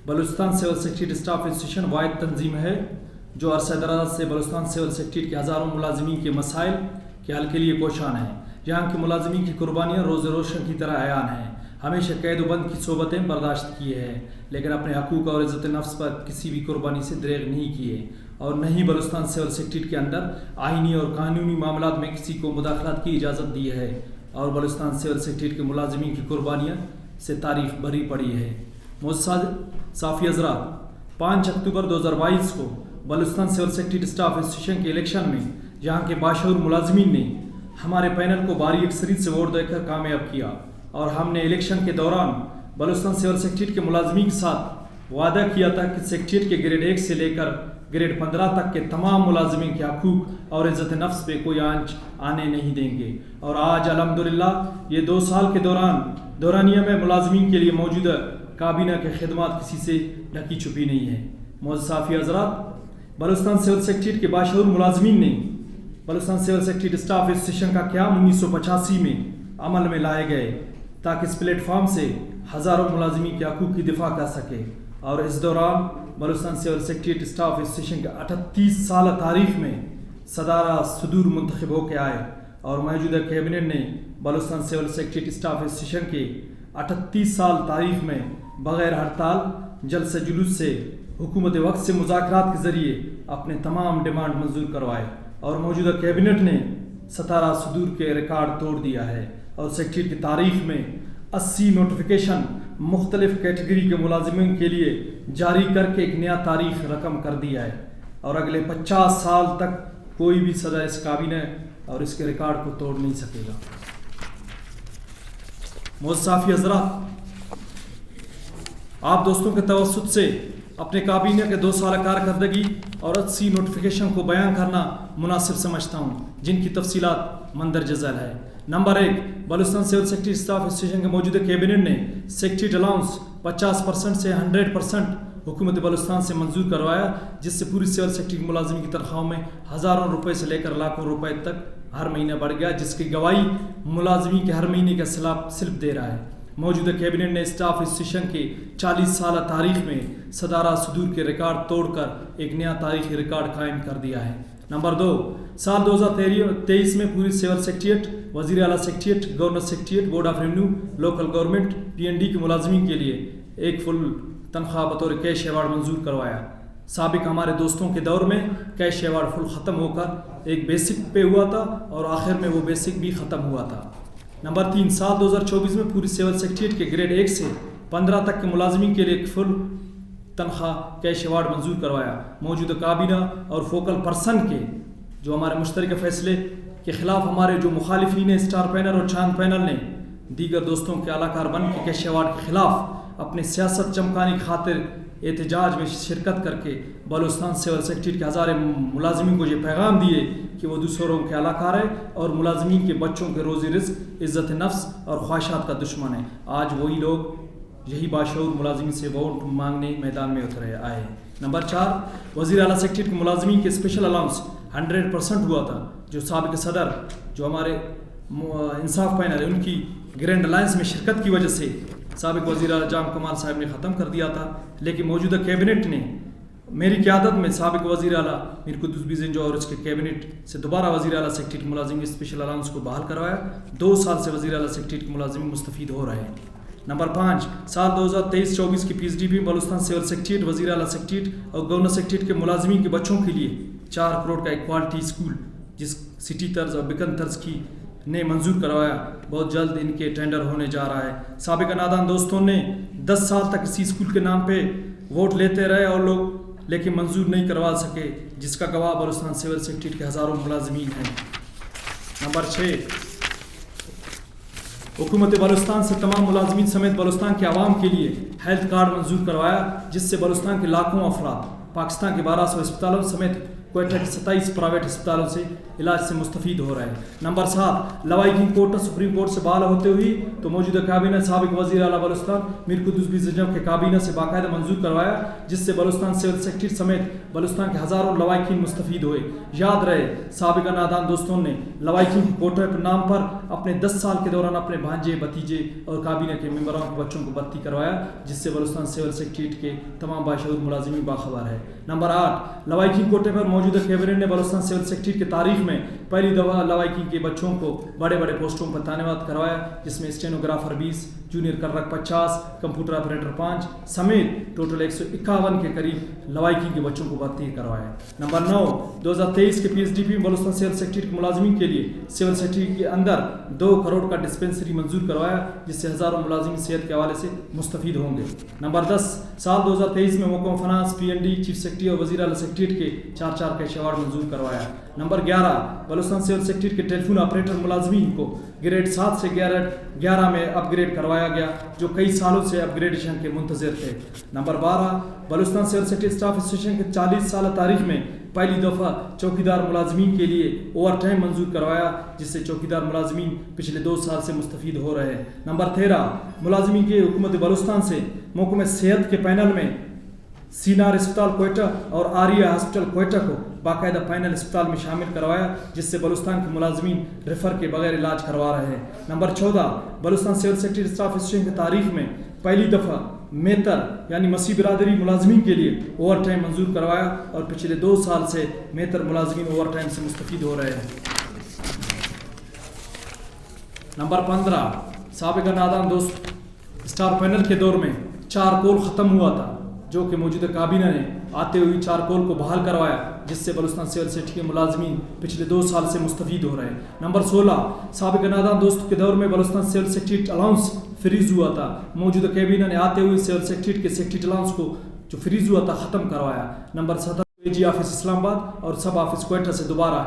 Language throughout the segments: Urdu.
Balochistan civil secretariat staff institution واحد تنظیم ہے جو عرصہ دراز سے بلوچستان سول سیکریٹریٹ کے ہزاروں ملازمین کے مسائل کے حل کے لیے کوشاں ہے. یہاں کے ملازمین کی قربانیاں روز روشن کی طرح عیان ہیں. ہمیشہ قید و بند کی صحبتیں برداشت کیے ہیں لیکن اپنے حقوق اور عزت نفس پر کسی بھی قربانی سے دریغ نہیں کیے اور نہ ہی بلوچستان سول سیکریٹریٹ کے اندر آئینی اور قانونی معاملات میں کسی کو مداخلت کی اجازت دی ہے اور بلوچستان سول سیکریٹریٹ کے ملازمین کی قربانیاں سے تاریخ بھری پڑی ہے. معزز صافی حضرات، 5 اکتوبر 2022 کو Balochistan civil secretariat staff institution کے الیکشن میں یہاں کے باشعور ملازمین نے ہمارے پینل کو بھاری اکثریت سے ووٹ دے کر کامیاب کیا اور ہم نے الیکشن کے دوران بلوچستان سول سیکریٹریٹ کے ملازمین کے ساتھ وعدہ کیا تھا کہ سیکریٹریٹ کے گریڈ 1 سے لے کر گریڈ 15 تک کے تمام ملازمین کے حقوق اور عزت نفس پہ کوئی آنچ آنے نہیں دیں گے. اور آج الحمدللہ یہ 2 سال کے دورانیہ میں ملازمین کے لیے موجودہ کابینہ کے خدمات کسی سے ڈھکی چھپی نہیں ہے. معزز صافی حضرات، بلوچستان سول سیکریٹریٹ کے باشعور ملازمین نے Balochistan civil secretariat staff institution کا قیام 1985 میں عمل میں لائے گئے تاکہ اس پلیٹ فارم سے ہزاروں ملازمین کے حقوق کی دفاع کر سکے. اور اس دوران Balochistan civil secretariat staff institution کے 38 سالہ تاریخ میں صدارہ صدور منتخب ہو کے آئے اور موجودہ کیبنٹ نے Balochistan civil secretariat staff institution کے 38 سال تاریخ میں بغیر ہڑتال جلسہ جلوس سے حکومت وقت سے مذاکرات کے ذریعے اپنے تمام ڈیمانڈ منظور کروائے اور موجودہ کیبنٹ نے 17 صدور کے ریکارڈ توڑ دیا ہے اور سیکریٹریٹ کی تاریخ میں 80 نوٹیفیکیشن مختلف کیٹیگری کے ملازمین کے لیے جاری کر کے ایک نیا تاریخ رقم کر دیا ہے اور اگلے 50 سال تک کوئی بھی صدر اس کابینہ اور اس کے ریکارڈ کو توڑ نہیں سکے گا. معزز صافی حضرات، آپ دوستوں کے توسط سے اپنے کابینہ کے 2 سالہ کارکردگی اور 80 نوٹیفیکیشن کو بیان کرنا مناسب سمجھتا ہوں جن کی تفصیلات مندرجہ ذیل ہے. Number 1، Balochistan civil secretariat staff institution کے موجودہ کیبنٹ نے سیکریٹریٹ الاؤنس 50% سے 100% حکومت بلوچستان سے منظور کروایا جس سے پوری سول سیکریٹریٹ ملازمین کی تنخواہوں میں ہزاروں روپے سے لے کر لاکھوں روپے تک ہر مہینہ بڑھ گیا جس کی گواہی ملازمین کے ہر مہینے کا سلپ دے رہا ہے. موجودہ کیبنٹ نے اسٹاف انسٹیٹیوشن کے 40 سالہ تاریخ میں صدارہ صدور کے ریکارڈ توڑ کر ایک نیا تاریخی ریکارڈ قائم کر دیا ہے. نمبر 2، سال 2023 میں پوری سول سیکریٹریٹ، وزیر اعلیٰ secretariat, governor secretariat, board of revenue, local government, PND کے ملازمین کے لیے ایک فل تنخواہ بطور کیش ایوارڈ منظور کروایا. سابق ہمارے دوستوں کے دور میں کیش ایوارڈ فل ختم ہو کر ایک بیسک پہ ہوا تھا اور آخر میں وہ بیسک بھی ختم ہوا تھا. نمبر 3، سال 2024 میں پوری سول سیکریٹریٹ کے گریڈ 1 سے 15 تک کے ملازمین کے لیے ایک فل تنخواہ کیش ایوارڈ منظور کروایا. موجودہ کابینہ اور فوکل پرسن کے جو ہمارے مشترکہ فیصلے کے خلاف ہمارے جو مخالفین اسٹار پینل اور چاند پینل نے دیگر دوستوں کے اعلیٰ کار بن کے کیش ایوارڈ کے خلاف اپنے سیاست چمکانے کی خاطر احتجاج میں شرکت کر کے بلوچستان سول سیکریٹریٹ کے ہزارے ملازمین کو یہ پیغام دیے کہ وہ دوسروں کے اعلیٰ کار ہے اور ملازمین کے بچوں کے روزی رزق، عزت نفس اور خواہشات کا دشمن ہے. آج وہی لوگ یہی باشعور ملازمین سے ووٹ مانگنے میدان میں اترے آئے ہیں. نمبر 4، وزیر اعلیٰ سیکریٹریٹ کے ملازمین کے اسپیشل الاؤنس 100% ہوا تھا جو سابق صدر جو ہمارے انصاف پینل ہے ان کی گرینڈ الائنس میں شرکت کی وجہ سے سابق وزیر اعلیٰ جام کمال صاحب نے ختم کر دیا تھا. لیکن موجودہ کیبنٹ نے میری قیادت میں سابق وزیر اعلیٰ میر قدوس بی زنجو اور اس کے کیبنٹ سے دوبارہ وزیر اعلیٰ سیکریٹریٹ کے ملازمین کے اسپیشل الاؤنس کو بحال کروایا. 2 سال سے وزیر اعلیٰ سیکریٹریٹ کے ملازمین مستفید ہو رہے ہیں. نمبر 5، سال 2023-24 کی PSDB بلوچستان سول سیکریٹریٹ، وزیر اعلیٰ سیکریٹریٹ اور گورنر سیکریٹریٹ کے ملازمین کے بچوں کے لیے 4 کروڑ کا ایک کوالٹی اسکول جس سٹی طرز اور بکن طرز کی نے منظور کروایا. بہت جلد ان کے ٹینڈر ہونے جا رہا ہے. سابق نادان دوستوں نے 10 سال تک اسی اسکول کے نام پہ ووٹ لیتے رہے اور لوگ لیکن منظور نہیں کروا سکے جس کا گواہ بلوچستان سول سیکریٹریٹ کے ہزاروں ملازمین ہیں. نمبر 6، حکومت بلوچستان سے تمام ملازمین سمیت بلوچستان کے عوام کے لیے ہیلتھ کارڈ منظور کروایا جس سے بلوچستان کے لاکھوں افراد پاکستان کے 1200 اسپتالوں سمیت کوئٹہ کے 27 پرائیویٹ اسپتالوں سے علاج سے مستفید ہو رہے ہیں۔ نمبر 7 لوائیکنگ کوٹا سپریم کورٹ سے بحال ہوتے ہوئی تو موجودہ کابینہ سابق وزیر اعلیٰ بلوچستان میر قدوس بی زجنب کے کابینہ سے باقاعدہ منظور کروایا، جس سے بلوچستان سول سیکرٹری سمیت بلوچستان کے ہزاروں لوائکین مستفید ہوئے۔ یاد رہے سابقہ نادان دوستوں نے لوائکنگ کوٹا کے نام پر اپنے 10 سال کے دوران اپنے بھانجے بھتیجے اور کابینہ کے ممبران کے بچوں کو بھرتی کروایا، جس سے بلوچستان سول سیکرٹریٹ کے تمام باشعور ملازمین باخبر ہے۔ نمبر 8 لوائکنگ کوٹے پر موجودہ کیبنٹ نے بلوچستان سول سیکرٹریٹ کی تاریخ میں پہلی دفعہ لوائکنگ کے بچوں کو بڑے بڑے پوسٹوں پر تعینات کروایا، جس میں stenographer 20، junior clerk 50، computer operator 5 سمیت ٹوٹل 151 کے قریب لوائکنگ کے بچوں کو بھرتی کروایا۔ نمبر 9 2023 کے پی ایس ڈی پی میں بلوچستان سول سیکرٹریٹ کے ملازمین کے لیے سول سیکرٹریٹ کے اندر 2 کروڑ کا ڈسپنسری منظور کروایا، جس سے ہزاروں ملازمین صحت کے حوالے سے مستفید ہوں گے۔ نمبر 10 سال 2023 میں محکمہ فنانس پی این ڈی چیف سیکرٹری اور وزیر اعلیٰ سیکرٹریٹ کے 4 کیش ایوارڈ منظور کروایا۔ نمبر 11 بلوچستان سول سیکرٹریٹ کے ٹیلی فون آپریٹر ملازمین کو گریڈ 7 سے گریڈ 11 میں اپ گریڈ کروایا گیا، جو کئی سالوں سے اپ گریڈیشن کے منتظر تھے۔ Number 12 Balochistan civil secretariat staff ایسوسی ایشن کے 40 سالہ تاریخ میں پہلی دفعہ چوکیدار ملازمین کے لیے اوور ٹائم منظور کروایا، جس سے چوکیدار ملازمین پچھلے 2 سال سے مستفید ہو رہے ہیں۔ نمبر 13 ملازمین کے حکومت بلوچستان سے محکمہ صحت کے پینل میں سینار اسپتال کوئٹہ اور آریہ ہاسپٹل کوئٹہ کو باقاعدہ پینل اسپتال میں شامل کروایا، جس سے بلوچستان کے ملازمین ریفر کے بغیر علاج کروا رہے ہیں۔ Number 14 Balochistan civil secretariat staff ایسوسی ایشن کی تاریخ میں پہلی دفعہ میتر یعنی مسیح برادری ملازمین کے لیے اوور ٹائم منظور کروایا، اور پچھلے 2 سال سے میتر ملازمین اوور ٹائم سے مستفید ہو رہے ہیں۔ نمبر 15 سابقہ نادان دوست اسٹار پینل کے دور میں چارکول ختم ہوا تھا، جو کہ موجودہ کابینہ نے آتے ہوئی چارکول کو بحال کروایا، جس سے بلوچستان سول سیکرٹریٹ کے ملازمین پچھلے 2 سال سے مستفید ہو رہے ہیں۔ نمبر 16 سابقہ نادان دوست کے دور میں Balochistan civil secretariat allowance freeze ہوا تھا، موجودہ کابینہ نے آتے ہوئے سول سیکرٹریٹ کے سیکرٹریٹ الاؤنس کو جو فریز ہوا تھا ختم کروایا۔ نمبر 17 اے جی آفس اسلام آباد اور سب آفس کوئٹہ سے دوبارہ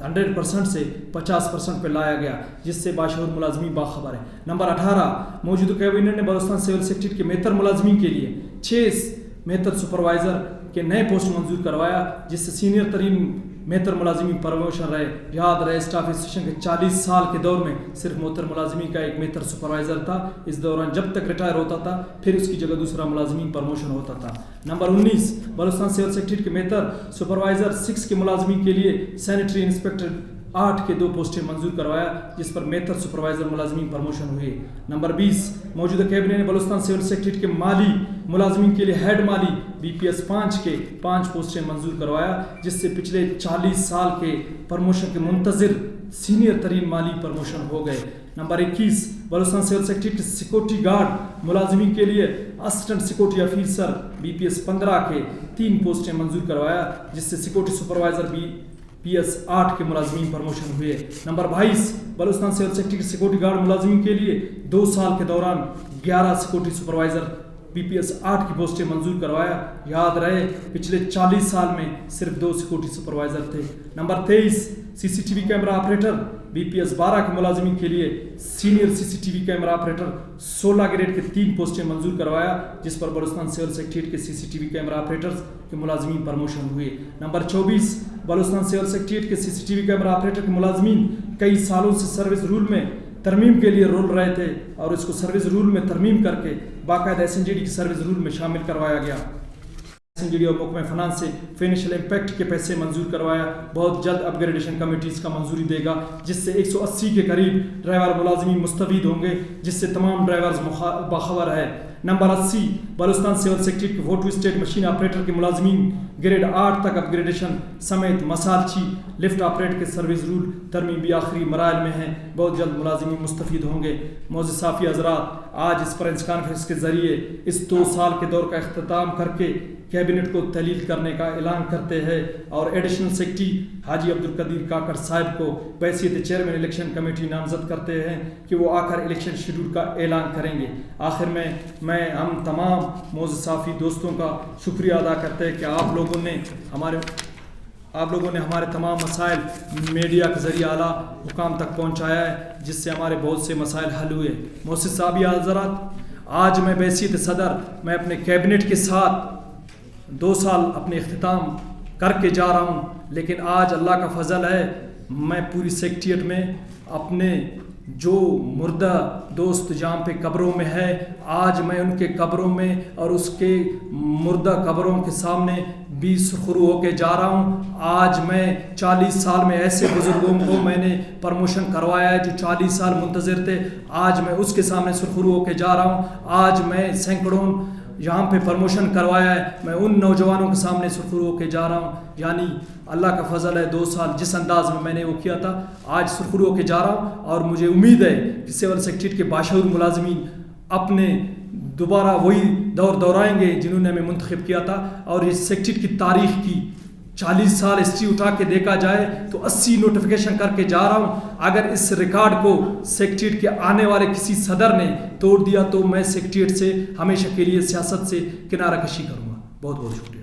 100% سے 50% پہ لایا گیا، جس سے باشعور ملازمین باخبر ہیں۔ نمبر 18 موجودہ کابینہ نے بلوچستان سول سیکرٹریٹ کے میتر ملازمین کے لیے 6 میتر سپروائزر کے نئے پوسٹ منظور کروایا، جس سے سینئر ترین میتر ملازمین پروموشن رہے۔ یاد رہے اسٹاف ایسوسی ایشن کے 40 سال کے دور میں صرف موتر ملازمین کا ایک میتر سپروائزر تھا، اس دوران جب تک ریٹائر ہوتا تھا پھر اس کی جگہ دوسرا ملازمین پروموشن ہوتا تھا۔ نمبر 19 بلوچستان سول سیکرٹریٹ کے میتر سپروائزر 6 کے ملازمین کے لیے سینیٹری انسپیکٹر 8 کے 2 پوسٹیں منظور کروایا، جس پر میتر سپروائزر ملازمین پروموشن ہوئے۔ نمبر 20 موجودہ کابینہ نے بلوچستان سول سیکرٹریٹ کے مالی ملازمین کے لیے ہیڈ مالی بی پی ایس 5 کے 5 پوسٹیں منظور کروایا، جس سے پچھلے 40 سال کے پروموشن کے منتظر سینئر ترین مالی پروموشن ہو گئے۔ نمبر 21 بلوچستان سول سیکرٹریٹ کے سیکورٹی گارڈ ملازمین کے لیے assistant security officer be P S 15 کے 3 پوسٹیں منظور کروایا، جس سے سیکورٹی سپروائزر پی ایس 8 کے ملازمین پروموشن ہوئے۔ نمبر 22 بلوچستان سول سیکرٹریٹ کے سیکورٹی گارڈ ملازمین کے لیے 2 سال کے دوران 11 security supervisor be P S 8 کی پوسٹیں منظور کروایا۔ یاد رہے پچھلے 40 سال میں صرف 2 سیکورٹی سپروائزر تھے۔ Number 23 C C T V camera operator B P S 12 کے ملازمین کے لیے senior C C T V camera operator 16 grade کے 3 پوسٹیں منظور کروایا، جس پر بلوچستان سول سیکرٹریٹ کے C C T V camera operators کے ملازمین پروموشن ہوئے۔ نمبر 24 بلوچستان سول سیکرٹریٹ کے C C T V camera operator کے ملازمین کئی سالوں سے سروس رول میں ترمیم کے لیے رول رہے تھے، اور اس کو سروس رول میں ترمیم کر کے باقاعدہ ایس این جی ڈی کی سروس رول میں شامل کروایا گیا۔ ایس این جی ڈی اور محکمہ فنانس سے فائنینشیل امپیکٹ کے پیسے منظور کروایا۔ بہت جلد اپ گریڈیشن کمیٹیز کا منظوری دے گا، جس سے 180 کے قریب ڈرائیور ملازمین مستفید ہوں گے، جس سے تمام ڈرائیورز باخبر ہے۔ نمبر 80 بلوچستان سول سیکرٹریٹ کے فوٹو اسٹیٹ مشین آپریٹر کے ملازمین گریڈ 8 تک اپ گریڈیشن سمیت مسالچی لفٹ آپریٹ کے سروس رول ترمیم بھی آخری مراحل میں ہیں، بہت جلد ملازمین مستفید ہوں گے۔ معزز صافی حضرات، آج اس پریس کانفرنس کے ذریعے اس 2 سال کے دور کا اختتام کر کے کیبنٹ کو تحلیل کرنے کا اعلان کرتے ہیں، اور ایڈیشنل سیکرٹری حاجی عبدالقدیر کاکڑ صاحب کو بحیثیت چیئرمین الیکشن کمیٹی نامزد کرتے ہیں کہ وہ آ کر الیکشن شیڈول کا اعلان کریں گے۔ آخر میں ہم تمام معزز صافی دوستوں کا شکریہ ادا کرتے ہیں کہ آپ لوگوں نے ہمارے تمام مسائل میڈیا کے ذریعے اعلیٰ حکام تک پہنچایا ہے، جس سے ہمارے بہت سے مسائل حل ہوئے۔ محسن صاحب حضرات، آج میں بحیثیت صدر میں اپنے کیبنٹ کے ساتھ 2 سال اپنے اختتام کر کے جا رہا ہوں، لیکن آج اللہ کا فضل ہے میں پوری سیکریٹریٹ میں اپنے جو مردہ دوست جہاں پہ قبروں میں ہے، آج میں ان کے قبروں میں اور اس کے مردہ قبروں کے سامنے بھی سرخرو ہو کے جا رہا ہوں۔ آج میں 40 سال میں ایسے بزرگوں کو میں نے پرموشن کروایا ہے جو 40 سال منتظر تھے، آج میں اس کے سامنے سرخرو ہو کے جا رہا ہوں۔ آج میں سینکڑوں یہاں پہ پرموشن کروایا ہے، میں ان نوجوانوں کے سامنے سرخرو ہو کے جا رہا ہوں۔ یعنی اللہ کا فضل ہے 2 سال جس انداز میں نے وہ کیا تھا، آج سرخرو ہو کے جا رہا ہوں، اور مجھے امید ہے کہ سول سیکریٹریٹ کے باشعور ملازمین اپنے دوبارہ وہی دور دہرائیں گے جنہوں نے ہمیں منتخب کیا تھا، اور اس سیکریٹریٹ کی تاریخ کی 40 سال ہسٹری اٹھا کے دیکھا جائے تو 80 نوٹیفیکیشن کر کے جا رہا ہوں۔ اگر اس ریکارڈ کو سیکریٹریٹ کے آنے والے کسی صدر نے توڑ دیا تو میں سیکریٹریٹ سے ہمیشہ کے لیے سیاست سے کنارہ کشی کروں گا۔ بہت بہت شکریہ۔